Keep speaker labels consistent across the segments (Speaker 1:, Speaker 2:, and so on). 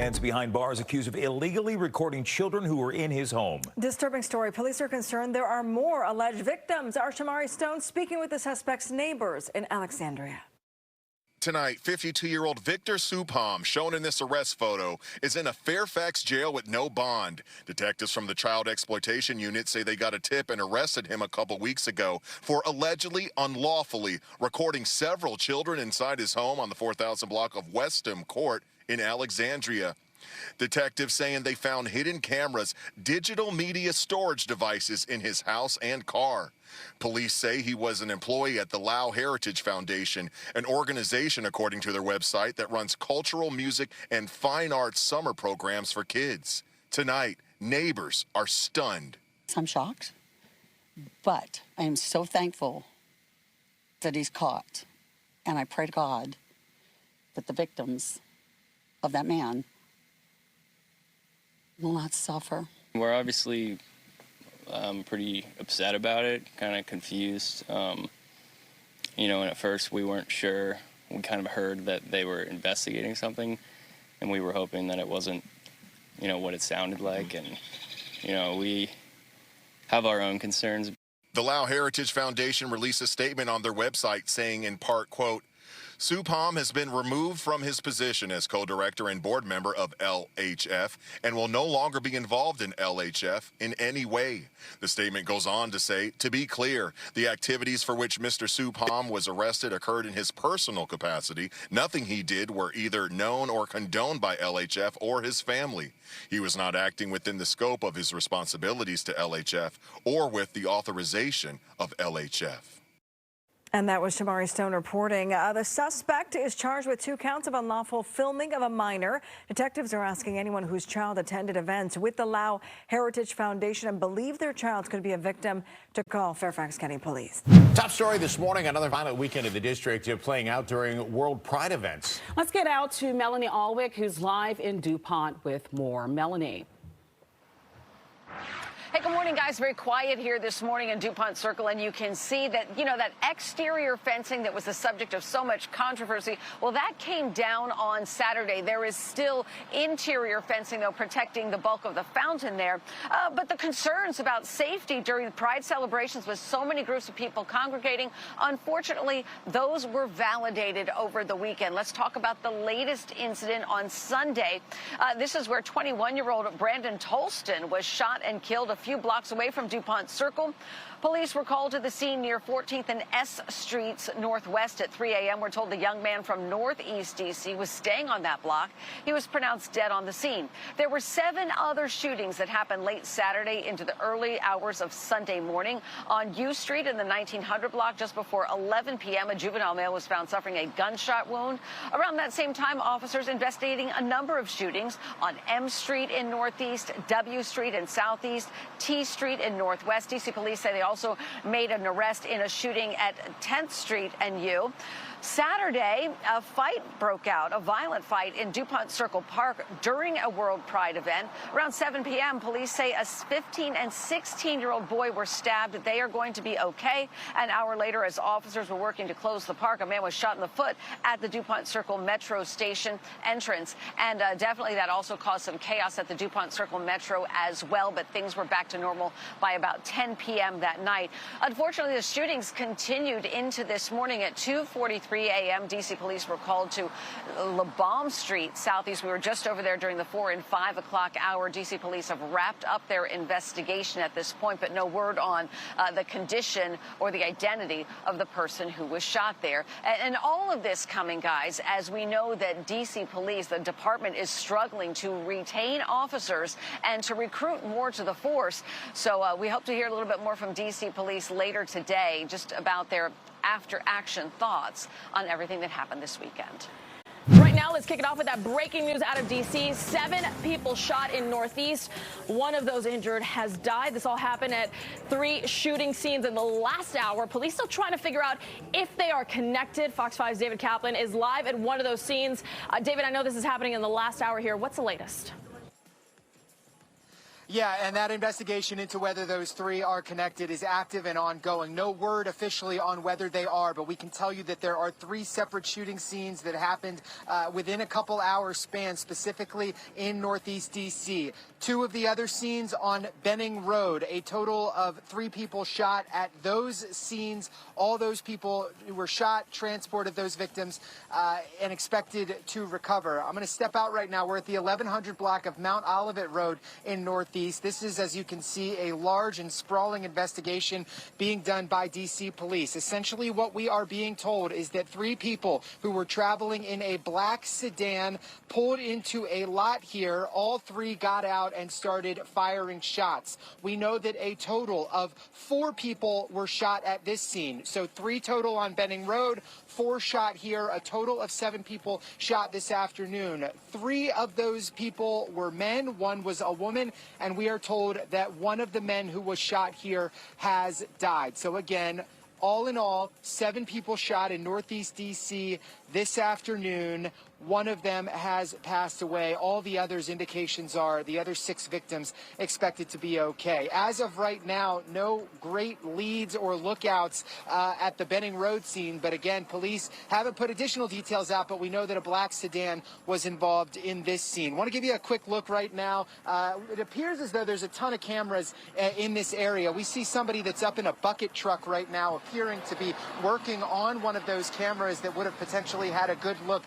Speaker 1: man's behind bars accused of illegally recording children who were in his home.
Speaker 2: Disturbing story. Police are concerned there are more alleged victims. Our Shamari Stone speaking with the suspect's neighbors in Alexandria.
Speaker 3: Tonight, 52-year-old Victor Supam, shown in this arrest photo, is in a Fairfax jail with no bond. Detectives from the Child Exploitation Unit say they got a tip and arrested him a couple weeks ago for allegedly unlawfully recording several children inside his home on the 4,000 block of Westham Court in Alexandria. Detectives saying they found hidden cameras, digital media storage devices in his house and car. Police say he was an employee at the Lao Heritage Foundation, an organization, according to their website, that runs cultural, music, and fine arts summer programs for kids. Tonight, neighbors are stunned.
Speaker 4: I'm shocked, but I am so thankful that he's caught. And I pray to God that the victims of that man will not suffer.
Speaker 5: We're obviously pretty upset about it, kind of confused. And at first we weren't sure. We kind of heard that they were investigating something, and we were hoping that it wasn't, what it sounded like. And, we have our own concerns.
Speaker 3: The Lao Heritage Foundation released a statement on their website saying, in part, quote, Supam has been removed from his position as co-director and board member of LHF and will no longer be involved in LHF in any way. The statement goes on to say, to be clear, the activities for which Mr. Supam was arrested occurred in his personal capacity. Nothing he did were either known or condoned by LHF or his family. He was not acting within the scope of his responsibilities to LHF or with the authorization of LHF.
Speaker 2: And that was Shamari Stone reporting. The suspect is charged with 2 counts of unlawful filming of a minor. Detectives are asking anyone whose child attended events with the Lao Heritage Foundation and believe their child could be a victim to call Fairfax County Police.
Speaker 6: Top story this morning, another violent weekend in the district playing out during World Pride events.
Speaker 7: Let's get out to Melanie Alwick, who's live in DuPont with more. Melanie.
Speaker 8: Hey, good morning, guys. Very quiet here this morning in DuPont Circle, and you can see that, that exterior fencing that was the subject of so much controversy, well, that came down on Saturday. There is still interior fencing, though, protecting the bulk of the fountain there. But the concerns about safety during the Pride celebrations with so many groups of people congregating, unfortunately, those were validated over the weekend. Let's talk about the latest incident on Sunday. This is where 21-year-old Brandon Tolston was shot and killed a few blocks away from DuPont Circle. Police were called to the scene near 14th and S Streets Northwest at 3 a.m. We're told the young man from Northeast D.C. was staying on that block. He was pronounced dead on the scene. There were 7 other shootings that happened late Saturday into the early hours of Sunday morning. On U Street in the 1900 block, just before 11 p.m., a juvenile male was found suffering a gunshot wound. Around that same time, officers investigating a number of shootings on M Street in Northeast, W Street in Southeast, T Street in Northwest. D.C. police say they also made an arrest in a shooting at 10th Street and U. Saturday, a fight broke out, a violent fight in DuPont Circle Park during a World Pride event. Around 7 p.m., police say a 15 and 16-year-old boy were stabbed. They are going to be okay. An hour later, as officers were working to close the park, a man was shot in the foot at the DuPont Circle Metro station entrance. And definitely that also caused some chaos at the DuPont Circle Metro as well, but things were back to normal by about 10 p.m. that night. Unfortunately, the shootings continued into this morning at 2:43 a.m. D.C. police were called to LeBaume Street, Southeast. We were just over there during the 4 and 5 o'clock hour. D.C. police have wrapped up their investigation at this point, but no word on the condition or the identity of the person who was shot there. And all of this coming, guys, as we know that D.C. police, the department, is struggling to retain officers and to recruit more to the force. So we hope to hear a little bit more from D.C. police later today just about their after-action thoughts on everything that happened this weekend.
Speaker 7: Right now, let's kick it off with that breaking news out of D.C. 7 people shot in Northeast. One of those injured has died. This all happened at 3 shooting scenes in the last hour. Police still trying to figure out if they are connected. Fox 5's David Kaplan is live at one of those scenes. David, I know this is happening in the last hour here. What's the latest?
Speaker 9: Yeah, and that investigation into whether those three are connected is active and ongoing. No word officially on whether they are, but we can tell you that there are three separate shooting scenes that happened within a couple hours span, specifically in Northeast D.C. Two of the other scenes on Benning Road, a total of 3 people shot at those scenes. All those people who were shot, transported those victims, and expected to recover. I'm going to step out right now. We're at the 1100 block of Mount Olivet Road in Northeast. This is, as you can see, a large and sprawling investigation being done by D.C. police. Essentially, what we are being told is that 3 people who were traveling in a black sedan pulled into a lot here. All 3 got out and started firing shots. We know that a total of 4 people were shot at this scene. So 3 total on Benning Road, 4 shot here, a total of 7 people shot this afternoon. 3 of those people were men, 1 was a woman, and we are told that one of the men who was shot here has died. So again, all in all, 7 people shot in Northeast D.C. this afternoon. 1 of them has passed away. All the others, indications are the other 6 victims expected to be okay. As of right now, no great leads or lookouts at the Benning Road scene. But again, police haven't put additional details out, but we know that a black sedan was involved in this scene. I want to give you a quick look right now. It appears as though there's a ton of cameras in this area. We see somebody that's up in a bucket truck right now, appearing to be working on one of those cameras that would have potentially had a good look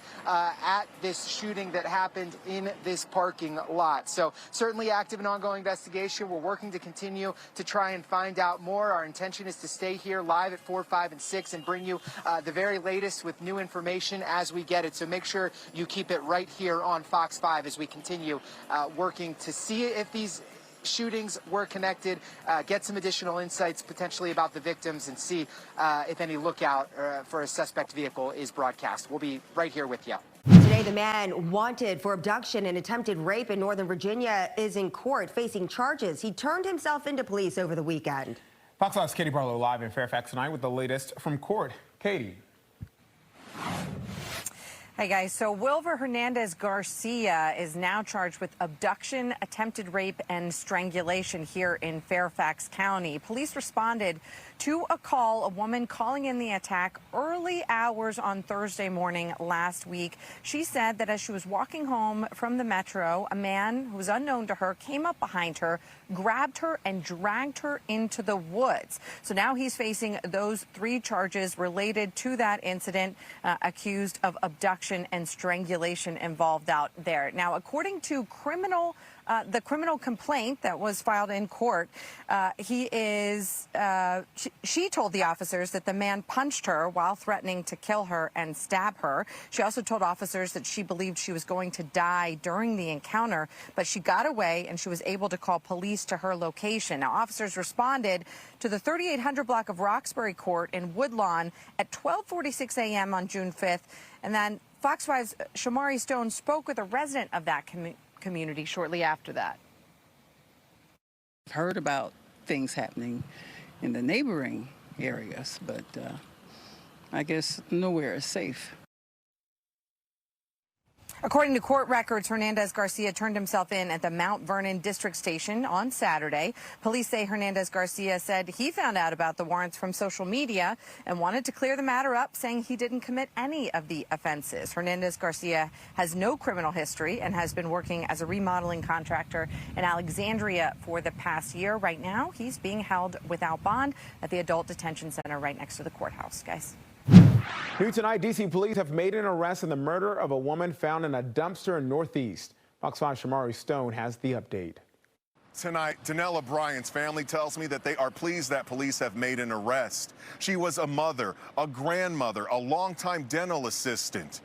Speaker 9: at this shooting that happened in this parking lot. So certainly active and ongoing investigation. We're working to continue to try and find out more. Our intention is to stay here live at 4, 5, and 6 and bring you the very latest with new information as we get it. So make sure you keep it right here on Fox 5 as we continue working to see if these shootings were connected, get some additional insights potentially about the victims, and see if any lookout for a suspect vehicle is broadcast. We'll be right here with you.
Speaker 10: Today, the man wanted for abduction and attempted rape in Northern Virginia is in court facing charges. He turned himself into police over the weekend.
Speaker 11: Fox 5's Katie Barlow live in Fairfax tonight with the latest from court. Katie.
Speaker 12: Hey guys, so Wilver Hernandez Garcia is now charged with abduction, attempted rape, and strangulation here in Fairfax County. Police responded to a call, a woman calling in the attack early hours on Thursday morning last week. She said that as she was walking home from the metro, a man who was unknown to her came up behind her, grabbed her, and dragged her into the woods. So now he's facing those 3 charges related to that incident, accused of abduction and strangulation involved out there. Now, according to the criminal complaint that was filed in court, she told the officers that the man punched her while threatening to kill her and stab her. She also told officers that she believed she was going to die during the encounter, but she got away and she was able to call police to her location. Now, officers responded to the 3800 block of Roxbury Court in Woodlawn at 12:46 a.m. on June 5th, and then Fox 5's Shamari Stone spoke with a resident of that community shortly after that.
Speaker 13: I've heard about things happening in the neighboring areas, but I guess nowhere is safe.
Speaker 12: According to court records, Hernandez Garcia turned himself in at the Mount Vernon District Station on Saturday. Police say Hernandez Garcia said he found out about the warrants from social media and wanted to clear the matter up, saying he didn't commit any of the offenses. Hernandez Garcia has no criminal history and has been working as a remodeling contractor in Alexandria for the past year. Right now, he's being held without bond at the Adult Detention Center right next to the courthouse. Guys.
Speaker 11: New tonight, D.C. police have made an arrest in the murder of a woman found in a dumpster in Northeast. Fox 5's Shamari Stone has the update.
Speaker 3: Tonight, Danella Bryant's family tells me that they are pleased that police have made an arrest. She was a mother, a grandmother, a longtime dental assistant.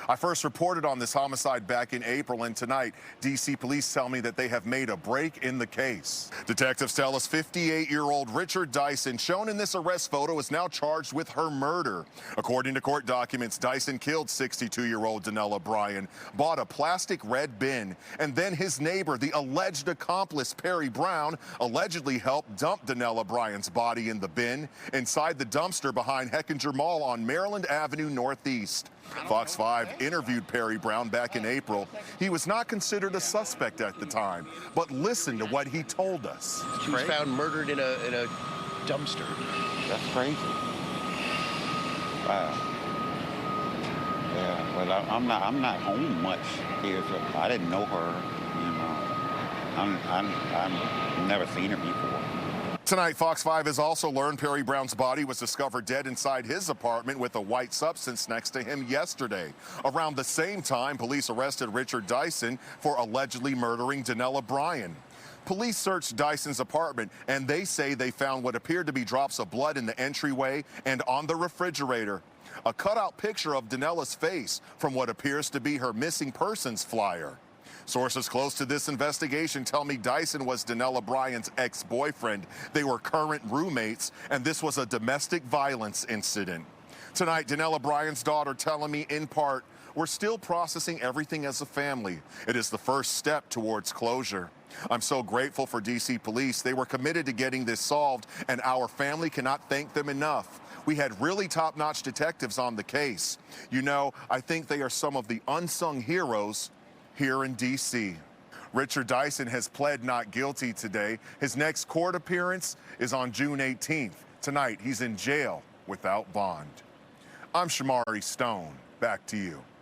Speaker 3: I first reported on this homicide back in April, and tonight, D.C. police tell me that they have made a break in the case. Detectives tell us 58-year-old Richard Dyson, shown in this arrest photo, is now charged with her murder. According to court documents, Dyson killed 62-year-old Danella Bryan, bought a plastic red bin, and then his neighbor, the alleged accomplice, Perry Brown, allegedly helped dump Danella Bryan's body in the bin inside the dumpster behind Heckinger Mall on Maryland Avenue Northeast. Fox 5 interviewed Perry Brown back in April. He was not considered a suspect at the time, but listen to what he told us.
Speaker 14: She was found murdered in a dumpster.
Speaker 15: That's crazy. Wow. Yeah, well, I'm not home much here, so I didn't know her. You know, I've never seen her before.
Speaker 3: Tonight, Fox 5 has also learned Perry Brown's body was discovered dead inside his apartment with a white substance next to him yesterday. Around the same time, police arrested Richard Dyson for allegedly murdering Danella Bryan. Police searched Dyson's apartment, and they say they found what appeared to be drops of blood in the entryway and on the refrigerator. A cutout picture of Danella's face from what appears to be her missing persons flyer. Sources close to this investigation tell me Dyson was Danella Bryan's ex-boyfriend. They were current roommates, and this was a domestic violence incident. Tonight, Danella Bryan's daughter telling me, in part, we're still processing everything as a family. It is the first step towards closure. I'm so grateful for D.C. police. They were committed to getting this solved, and our family cannot thank them enough. We had really top-notch detectives on the case. You know, I think they are some of the unsung heroes here in D.C. Richard Dyson has pled not guilty today. His next court appearance is on June 18th. Tonight, he's in jail without bond. I'm Shamari Stone. Back to you.